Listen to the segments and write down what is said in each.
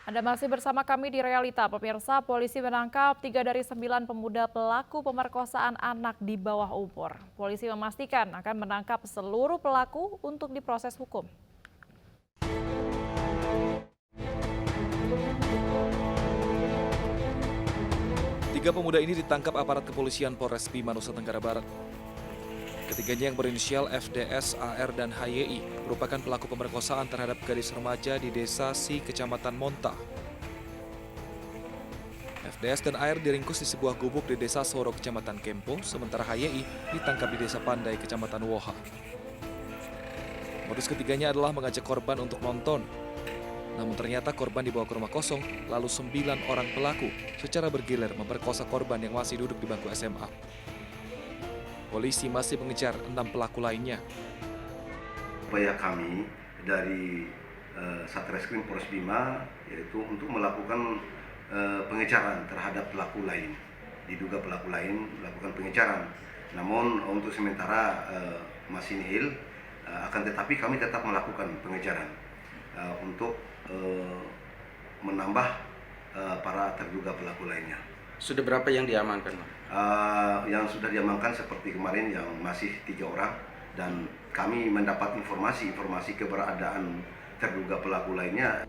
Anda masih bersama kami di Realita, pemirsa. Polisi menangkap 3 dari 9 pemuda pelaku pemerkosaan anak di bawah umur. Polisi memastikan akan menangkap seluruh pelaku untuk diproses hukum. Tiga pemuda ini ditangkap aparat kepolisian Polres Bima, Nusa Tenggara Barat. Ketiganya yang berinisial FDS, AR, dan HYI merupakan pelaku pemerkosaan terhadap gadis remaja di Desa Si, Kecamatan Monta. FDS dan AR diringkus di sebuah gubuk di Desa Soro, Kecamatan Kempo, sementara HYI ditangkap di Desa Pandai, Kecamatan Woha. Modus ketiganya adalah mengajak korban untuk nonton. Namun ternyata korban dibawa ke rumah kosong, lalu 9 orang pelaku secara bergilir memperkosa korban yang masih duduk di bangku SMA. Polisi masih mengejar 6 pelaku lainnya. Upaya kami dari Satreskrim Polres Bima yaitu untuk melakukan pengejaran terhadap pelaku lain. Diduga pelaku lain melakukan pengejaran. Namun untuk sementara masih nihil, akan tetapi kami tetap melakukan pengejaran untuk menambah para terduga pelaku lainnya. Sudah berapa yang diamankan, Pak? Yang sudah diamankan seperti kemarin yang masih 3 orang, dan kami mendapat informasi keberadaan terduga pelaku lainnya.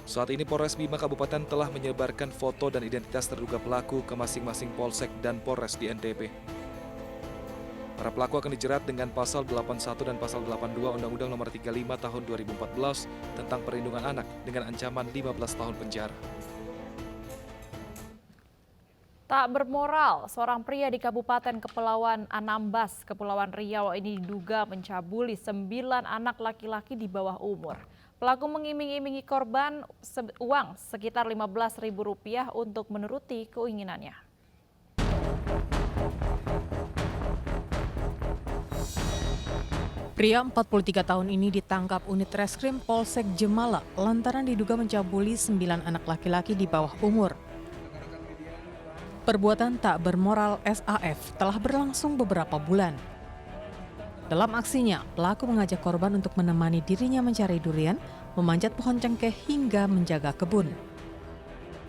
Saat ini Polres Bima Kabupaten telah menyebarkan foto dan identitas terduga pelaku ke masing-masing polsek dan polres di NTB. Para pelaku akan dijerat dengan pasal 81 dan pasal 82 Undang-Undang Nomor 35 Tahun 2014 tentang Perlindungan Anak dengan ancaman 15 tahun penjara. Tak bermoral, seorang pria di Kabupaten Kepulauan Anambas, Kepulauan Riau ini diduga mencabuli 9 anak laki-laki di bawah umur. Pelaku mengiming-imingi korban uang sekitar Rp15.000 untuk menuruti keinginannya. Pria 43 tahun ini ditangkap unit Reskrim Polsek Jemala lantaran diduga mencabuli 9 anak laki-laki di bawah umur. Perbuatan tak bermoral SAF telah berlangsung beberapa bulan. Dalam aksinya, pelaku mengajak korban untuk menemani dirinya mencari durian, memanjat pohon cengkeh hingga menjaga kebun.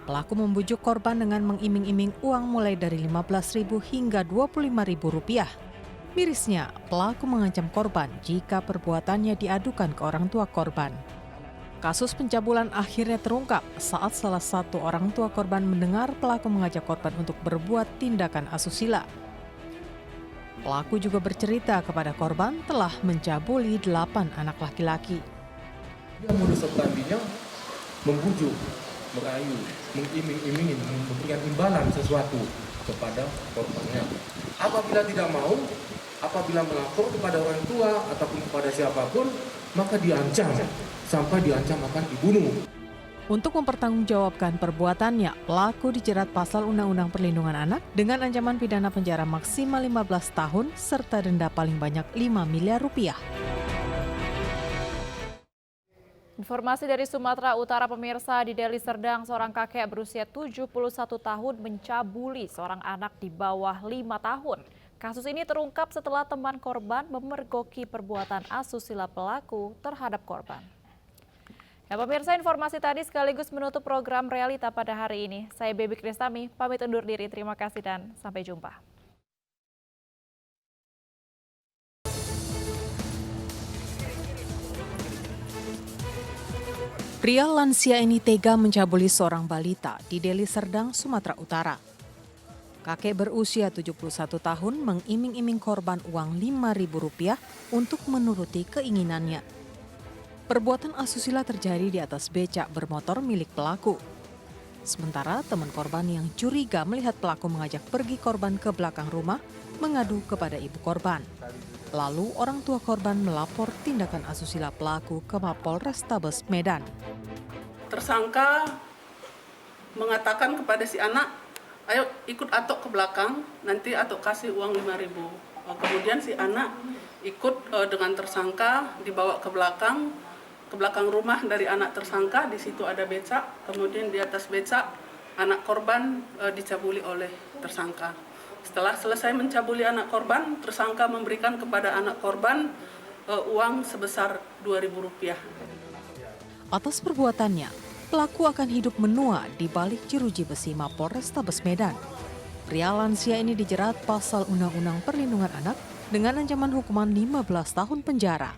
Pelaku membujuk korban dengan mengiming-iming uang mulai dari Rp15.000 hingga Rp25.000. Mirisnya, pelaku mengancam korban jika perbuatannya diadukan ke orang tua korban. Kasus pencabulan akhirnya terungkap saat salah satu orang tua korban mendengar pelaku mengajak korban untuk berbuat tindakan asusila. Pelaku juga bercerita kepada korban telah mencabuli 8 anak laki-laki. Dia modus operandinya membujuk, merayu, mengiming-imingin, memberikan imbalan sesuatu kepada korbannya. Apabila tidak mau, apabila melapor kepada orang tua ataupun kepada siapapun, maka diancam sampai diancam akan dibunuh. Untuk mempertanggungjawabkan perbuatannya, pelaku dijerat pasal Undang-Undang Perlindungan Anak dengan ancaman pidana penjara maksimal 15 tahun serta denda paling banyak Rp5 miliar. Informasi dari Sumatera Utara, pemirsa, di Deli Serdang, seorang kakek berusia 71 tahun mencabuli seorang anak di bawah 5 tahun. Kasus ini terungkap setelah teman korban memergoki perbuatan asusila pelaku terhadap korban. Ya, pemirsa, informasi tadi sekaligus menutup program Realita pada hari ini. Saya Baby Kristami, pamit undur diri. Terima kasih dan sampai jumpa. Pria lansia ini tega mencabuli seorang balita di Deli Serdang, Sumatera Utara. Kakek berusia 71 tahun mengiming-iming korban uang Rp5.000 untuk menuruti keinginannya. Perbuatan asusila terjadi di atas becak bermotor milik pelaku. Sementara teman korban yang curiga melihat pelaku mengajak pergi korban ke belakang rumah mengadu kepada ibu korban. Lalu orang tua korban melapor tindakan asusila pelaku ke Mapol Restabes Medan. Tersangka mengatakan kepada si anak, ayo ikut Atok ke belakang, nanti Atok kasih uang Rp5.000. Kemudian si anak ikut dengan tersangka, dibawa ke belakang rumah dari anak tersangka. Di situ ada becak, kemudian di atas becak anak korban dicabuli oleh tersangka. Setelah selesai mencabuli anak korban, tersangka memberikan kepada anak korban uang sebesar Rp2.000. Atas perbuatannya, pelaku akan hidup menua di balik jeruji besi Mapolrestabes Medan. Pria lansia ini dijerat pasal Undang-Undang Perlindungan Anak dengan ancaman hukuman 15 tahun penjara.